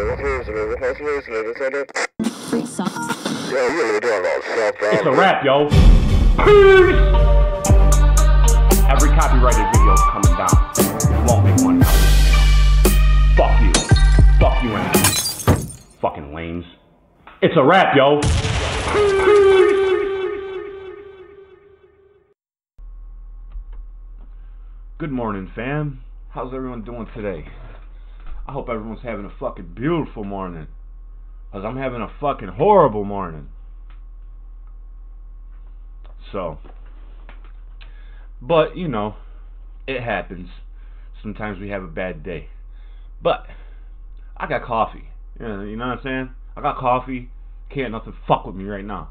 It's a wrap, yo. Peace. Every copyrighted video is coming down. You won't make money. Fuck you. Fuck you and fucking lames. It's a wrap, yo. Good morning, fam. How's everyone doing today? I hope everyone's having a fucking beautiful morning. Cause I'm having a fucking horrible morning. So, but you know, it happens. Sometimes we have a bad day. But I got coffee. You know what I'm saying? I got coffee. Can't nothing fuck with me right now.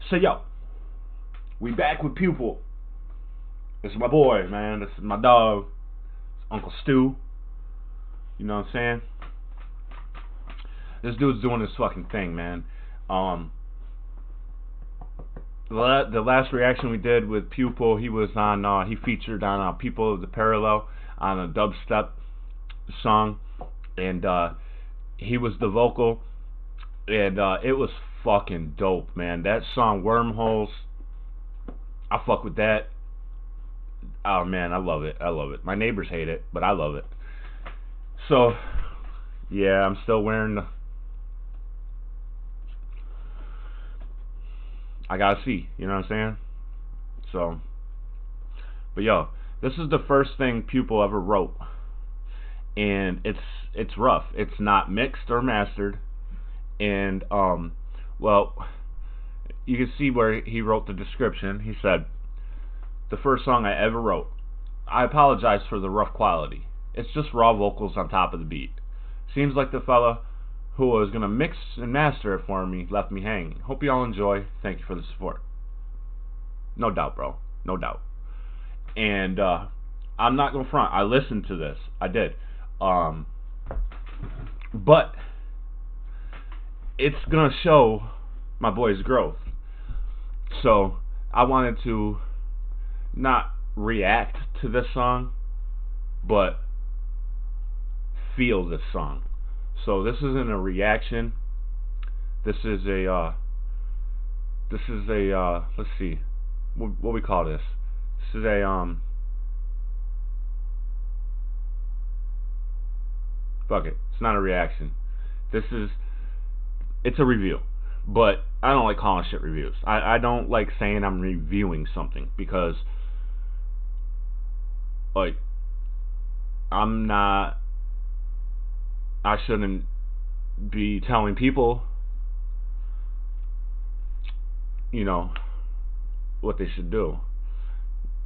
So yo, we back with Pupil. This is my boy, man. This is my dog. It's Uncle Stu. You know what I'm saying? This dude's doing his fucking thing, man. The last reaction we did with Pupil, he was on. He featured on People of the Parallel on a dubstep song, and he was the vocal, and it was fucking dope, man. That song, Wormholes. I fuck with that. Oh man, I love it. I love it. My neighbors hate it, but I love it. So, yeah, I'm still wearing the... I gotta see, you know what I'm saying? So, but yo, this is the first thing Pupil ever wrote, and it's rough. It's not mixed or mastered, and well, you can see where he wrote the description. He said, "The first song I ever wrote. I apologize for the rough quality. It's just raw vocals on top of the beat. Seems like the fella who was gonna mix and master it for me left me hanging. Hope you all enjoy. Thank you for the support." No doubt, bro. No doubt. And I'm not gonna front. I listened to this. I did. But it's gonna show my boy's growth. So I wanted to not react to this song, but feel this song. So this isn't a reaction. This is a let's see, what we call this. This is a fuck it. It's not a reaction. It's a review. But I don't like calling shit reviews. I don't like saying I'm reviewing something, because like I shouldn't be telling people, you know, what they should do.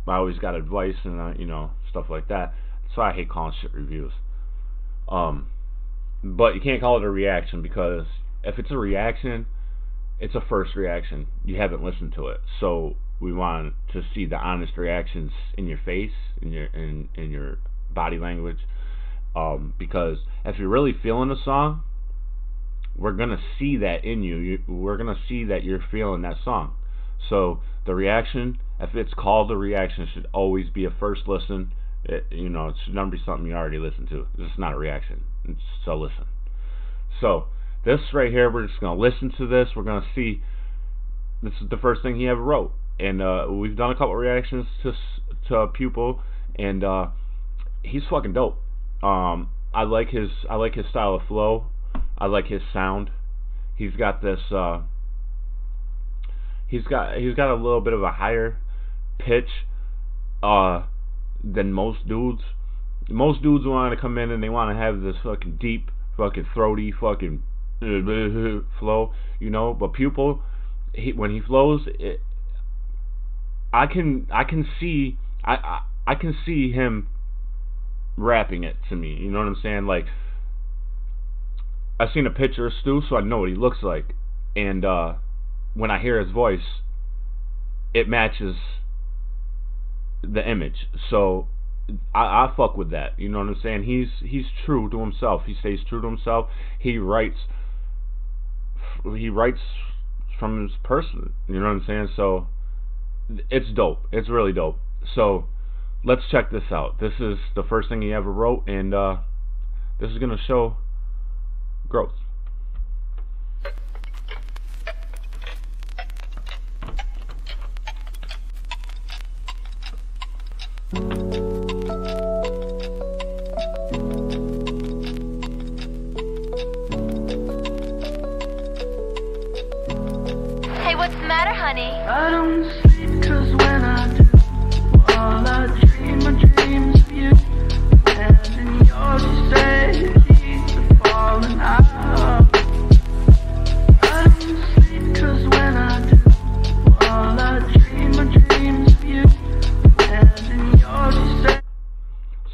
I always got advice and you know, stuff like that. So I hate calling shit reviews. But you can't call it a reaction, because if it's a reaction, it's a first reaction. You haven't listened to it. So we want to see the honest reactions in your face, in your body language. Because if you're really feeling a song, we're gonna see that in you. We're gonna see that you're feeling that song. So the reaction, if it's called a reaction, should always be a first listen. You know, it should never be something you already listened to. It's not a reaction. It's a listen. So this right here, we're just gonna listen to this. We're gonna see. This is the first thing he ever wrote, and we've done a couple reactions to Pupil, and he's fucking dope. I like his style of flow. I like his sound. He's got this. He's got a little bit of a higher pitch than most dudes. Most dudes want to come in and they want to have this fucking deep, fucking throaty, fucking flow, you know. But Pupil, when he flows, I can see him rapping it to me. You know what I'm saying? Like, I've seen a picture of Stu, so I know what he looks like, and when I hear his voice, it matches the image. So I fuck with that. You know what I'm saying? He's true to himself. He stays true to himself. He writes from his person. You know what I'm saying? So it's dope. It's really dope. So let's check this out. This is the first thing he ever wrote, and this is gonna show growth. Hey, what's the matter, honey? I don't sleep 'cause when I do, all I dream are dreams of you. And in yours you say the keys are falling out. I don't sleep 'cause when I do, all I dream are dreams of you. And in yours you say.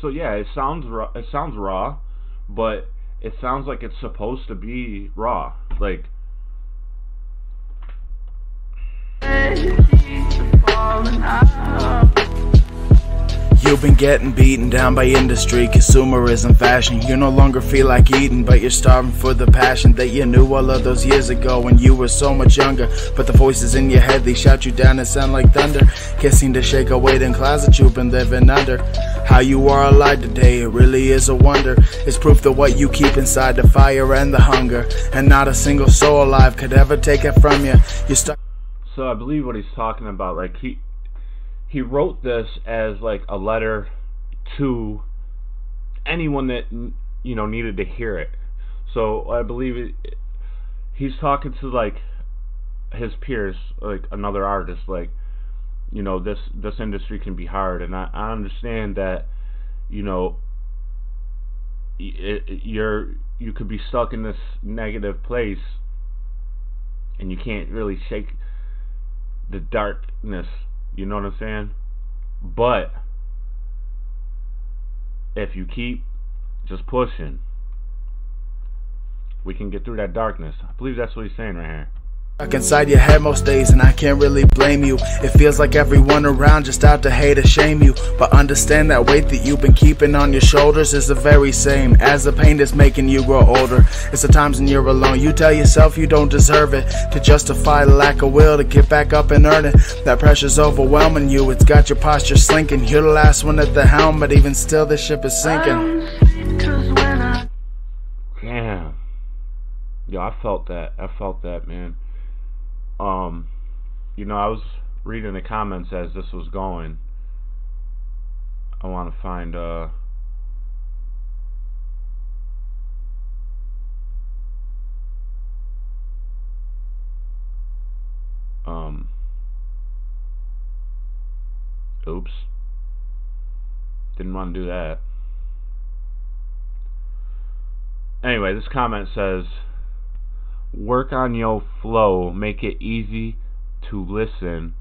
So yeah, it sounds raw, but it sounds like it's supposed to be raw. Like, you've been getting beaten down by industry, consumerism, fashion. You no longer feel like eating, but you're starving for the passion that you knew all of those years ago when you were so much younger. But the voices in your head, they shout you down and sound like thunder. Can't seem to shake away them clouds that you've been living under. How you are alive today, it really is a wonder. It's proof that what you keep inside, the fire and the hunger, and not a single soul alive could ever take it from you. You're stuck. so I believe what he's talking about, like he wrote this as like a letter to anyone that needed to hear it. So I believe he's talking to like his peers, like another artist, like this industry can be hard, and I understand that you could be stuck in this negative place and you can't really shake the darkness. You know what I'm saying? But if you keep just pushing, we can get through that darkness. I believe that's what he's saying right here. Stuck inside your head most days, and I can't really blame you. It feels like everyone around just out to hate or shame you. But understand that weight that you've been keeping on your shoulders is the very same as the pain that's making you grow older. It's the times when you're alone, you tell yourself you don't deserve it, to justify the lack of will to get back up and earn it. That pressure's overwhelming you, it's got your posture slinking. You're the last one at the helm, but even still the ship is sinking. Damn. Yo, I felt that, man. I was reading the comments as this was going. I want to find oops. Didn't want to do that. Anyway, this comment says, work on your flow, make it easy to listen.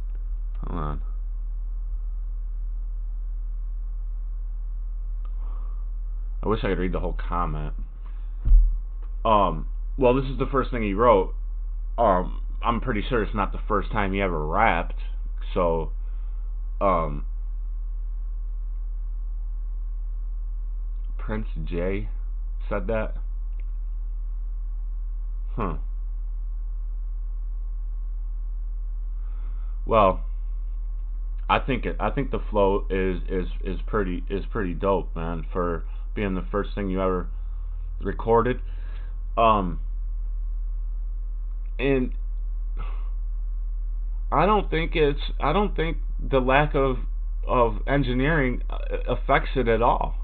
Hold on. I wish I could read the whole comment. Well, this is the first thing he wrote. I'm pretty sure it's not the first time he ever rapped. So, Prince J said that. Huh. Well, I think the flow is pretty dope, man, for being the first thing you ever recorded. And I don't think the lack of engineering affects it at all.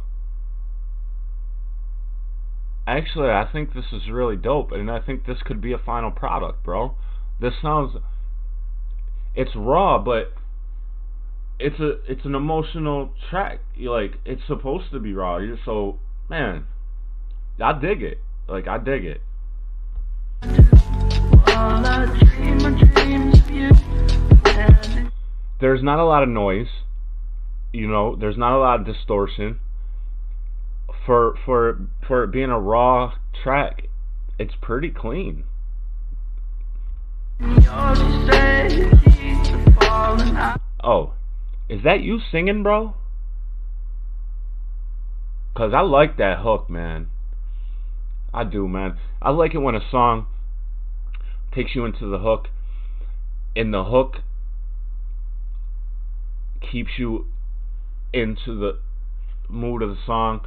Actually, I think this is really dope, and I think this could be a final product, bro. It's raw, but it's an emotional track. It's supposed to be raw. So, man, I dig it. I dig it. There's not a lot of noise. There's not a lot of distortion. For it being a raw track, it's pretty clean. Oh, is that you singing, bro? 'Cause I like that hook, man. I do, man. I like it when a song takes you into the hook, and the hook keeps you into the mood of the song.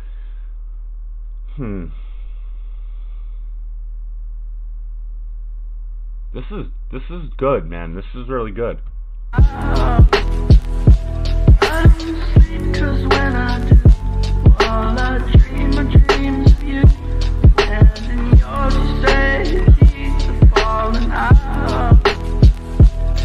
This is good, man. This is really good. I don't sleep 'cause when I do, all I dream are dreams of you. And in yours you say keep the falling out.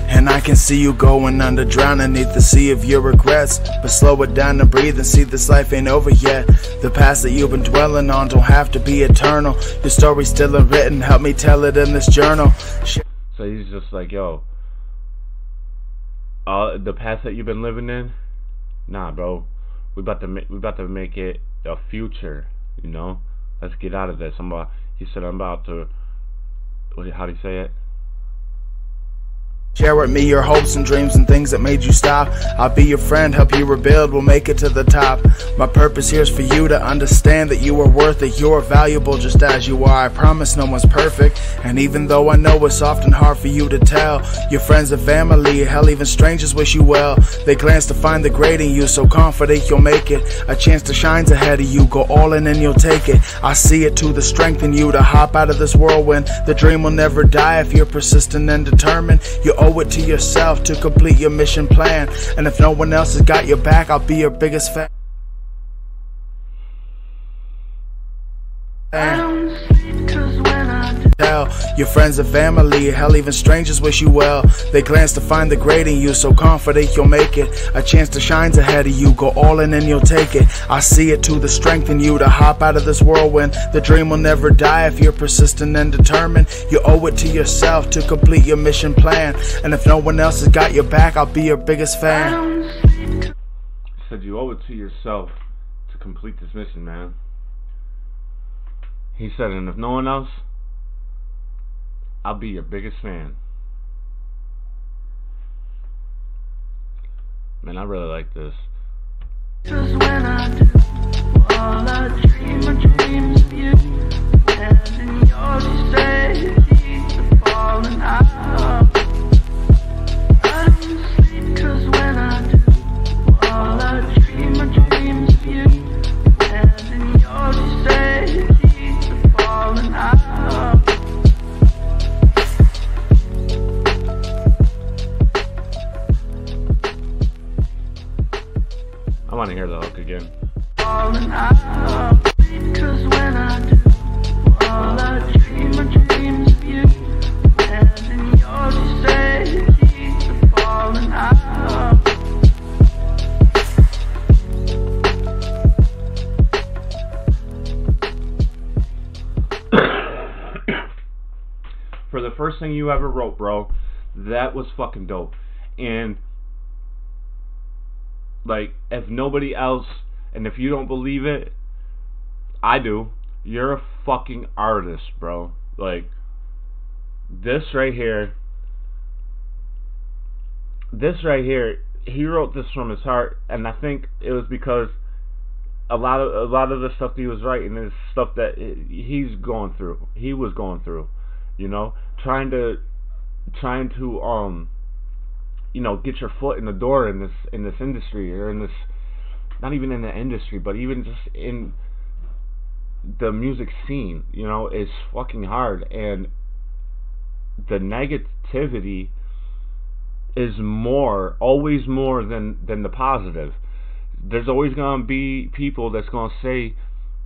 And I can see you going under, drowning beneath the sea of your regrets. But slow it down and breathe and see this life ain't over yet. The past that you've been dwelling on don't have to be eternal. Your story's still unwritten, help me tell it in this journal. So he's just like, yo, the past that you've been living in, nah, bro. We about to make it a future, you know. Let's get out of this. He said, I'm about to. How do you say it? Share with me your hopes and dreams and things that made you stop. I'll be your friend, help you rebuild, we'll make it to the top. My purpose here is for you to understand that you are worth it. You are valuable just as you are. I promise no one's perfect. And even though I know it's often hard for you to tell, your friends and family, hell even strangers wish you well. They glance to find the great in you, so confident you'll make it. A chance to shine's ahead of you, go all in and you'll take it. I see it to the strength in you to hop out of this whirlwind. The dream will never die if you're persistent and determined. You owe it to yourself to complete your mission plan. And if no one else has got your back, I'll be your biggest fan. I don't sleep 'cause when I do, Tell your friends and family, hell even strangers wish you well. They glance to find the great in you, so confident you'll make it. A chance to shine's ahead of you, go all in and you'll take it. I see it to the strength in you to hop out of this whirlwind. The dream will never die if you're persistent and determined. You owe it to yourself to complete your mission plan. And if no one else has got your back, I'll be your biggest I fan. don't sleep 'cause He said, you owe it to yourself to complete this mission, man. He said, and if no one else, I'll be your biggest fan. Man, I really like this. 'cause when I do, all I dream are dreams of you. And in yours you say keep the falling out. I don't sleep 'cause when I do, all I dream are dreams of you. And in yours you say keep the falling out. I want to hear the hook again. Falling out. 'Cause when I do, all I dream are dreams of you. And in yours you say keep the falling out. For the first thing you ever wrote, bro, that was fucking dope. And like, if nobody else, and if you don't believe it, I do. You're a fucking artist, bro. Like, this right here, he wrote this from his heart, and I think it was because a lot of the stuff he was writing is stuff that he was going through, you know, trying to you know, get your foot in the door in this industry, or in this, not even in the industry, but even just in the music scene, you know, is fucking hard. And the negativity is always more than the positive. There's always gonna be people that's gonna say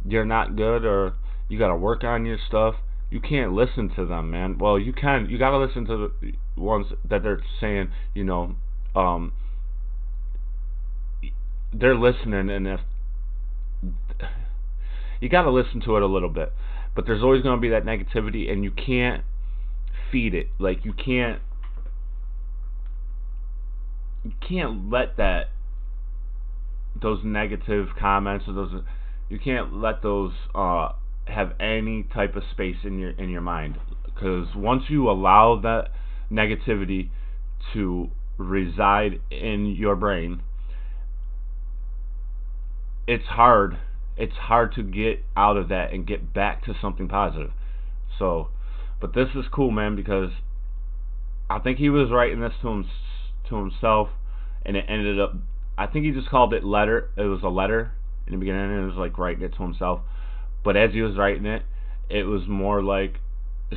you're not good, or you gotta work on your stuff. You can't listen to them, man. Well, you can. You gotta listen to the ones that they're saying, you know, they're listening, and if you gotta listen to it a little bit. But there's always gonna be that negativity, and you can't feed it. Like, you can't let those negative comments, or you can't let those have any type of space in your mind, because once you allow that negativity to reside in your brain, it's hard to get out of that and get back to something positive. So, but this is cool, man, because I think he was writing this to himself, and it ended up I think he just called it letter. It was a letter in the beginning, and it was like writing it to himself. But as he was writing it, it was more like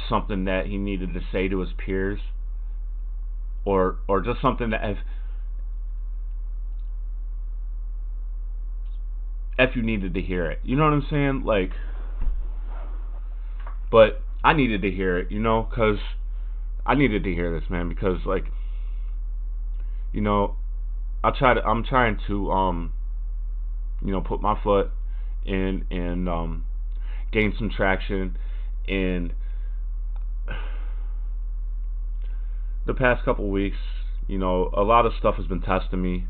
something that he needed to say to his peers, or just something that if you needed to hear it, you know what I'm saying? Like, but I needed to hear it, you know, because I needed to hear this, man, because, like, you know, I'm trying to you know, put my foot in and gain some traction. And the past couple weeks, you know, a lot of stuff has been testing me.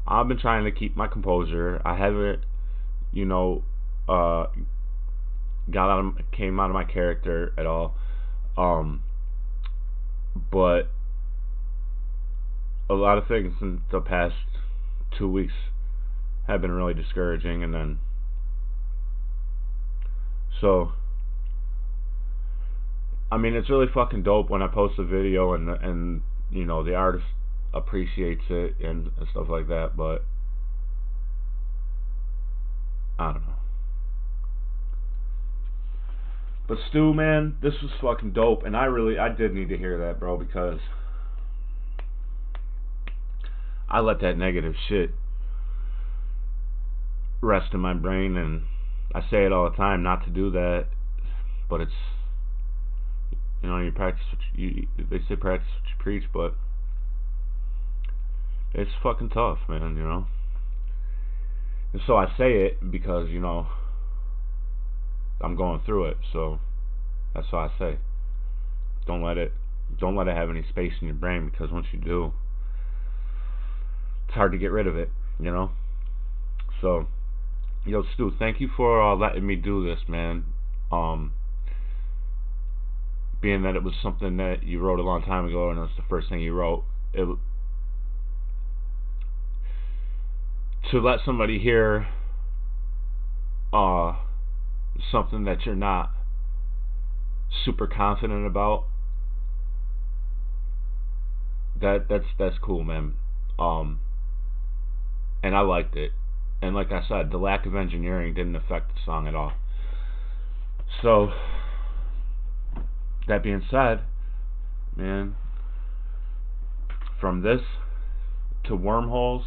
I've been trying to keep my composure. I haven't, you know, came out of my character at all. But a lot of things in the past 2 weeks have been really discouraging, and then so I mean, it's really fucking dope when I post a video and you know, the artist appreciates it and stuff like that, but I don't know. But Stu, man, this was fucking dope, and I did need to hear that, bro, because I let that negative shit rest in my brain, and I say it all the time not to do that, but it's, you know, you practice what they say practice what you preach, but it's fucking tough, man, you know. And so I say it because, you know, I'm going through it, so that's why I say don't let it have any space in your brain, because once you do, it's hard to get rid of it, you know. So, yo, Stu, thank you for letting me do this, man. Being that it was something that you wrote a long time ago, and it was the first thing you wrote, to let somebody hear something that you're not super confident about, that's cool, man. And I liked it, and like I said, the lack of engineering didn't affect the song at all. So that being said, man, from this to Wormholes,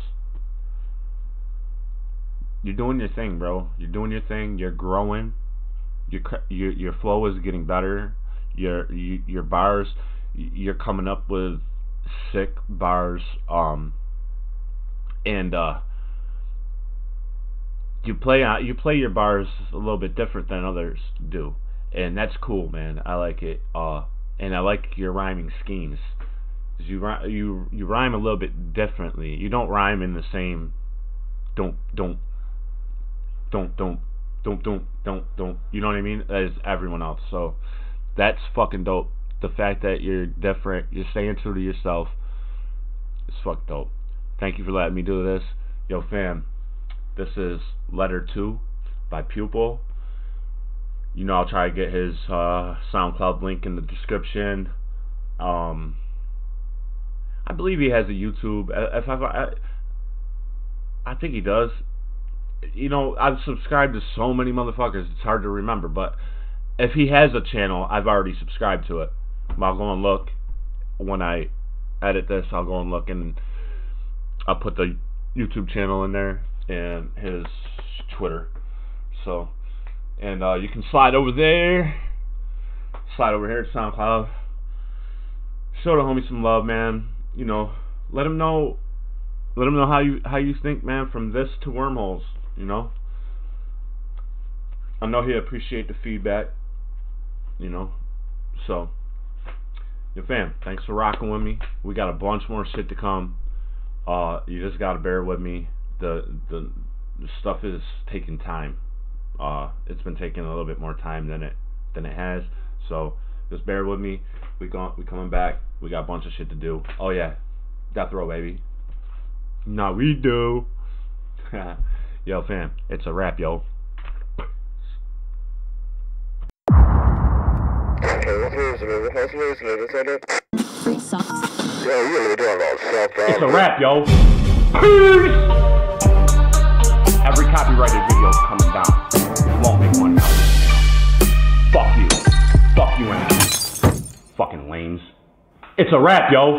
you're doing your thing, bro. You're doing your thing. You're growing. Your flow is getting better. Your bars, you're coming up with sick bars. And you play your bars a little bit different than others do, and that's cool, man. I like it. And I like your rhyming schemes. You rhyme a little bit differently. You don't rhyme in the same don't. You know what I mean? As everyone else. So that's fucking dope. The fact that you're different, you're staying true to yourself, it's fucking dope. Thank you for letting me do this. Yo, fam, this is Letter 2 by Pupil. You know, I'll try to get his SoundCloud link in the description. I believe he has a YouTube. I think he does. You know, I've subscribed to so many motherfuckers, it's hard to remember. But if he has a channel, I've already subscribed to it. I'll go and look. When I edit this, I'll go and look, and I'll put the YouTube channel in there and his Twitter. So, and you can slide over there, slide over here to SoundCloud. Show the homie some love, man. You know, let him know how you think, man, from this to Wormholes. You know, I know he'll appreciate the feedback. You know, so, yo, fam, thanks for rocking with me. We got a bunch more shit to come. You just gotta bear with me. The stuff is taking time. It's been taking a little bit more time than it has. So just bear with me. We coming back. We got a bunch of shit to do. Oh yeah, Detlor, baby. Nah, we do. Yo, fam, it's a wrap, yo. It's a wrap, yo. Peace! Every copyrighted video is coming down. Won't make one copy. Fuck you. Fuck you and fucking lames. It's a wrap, yo.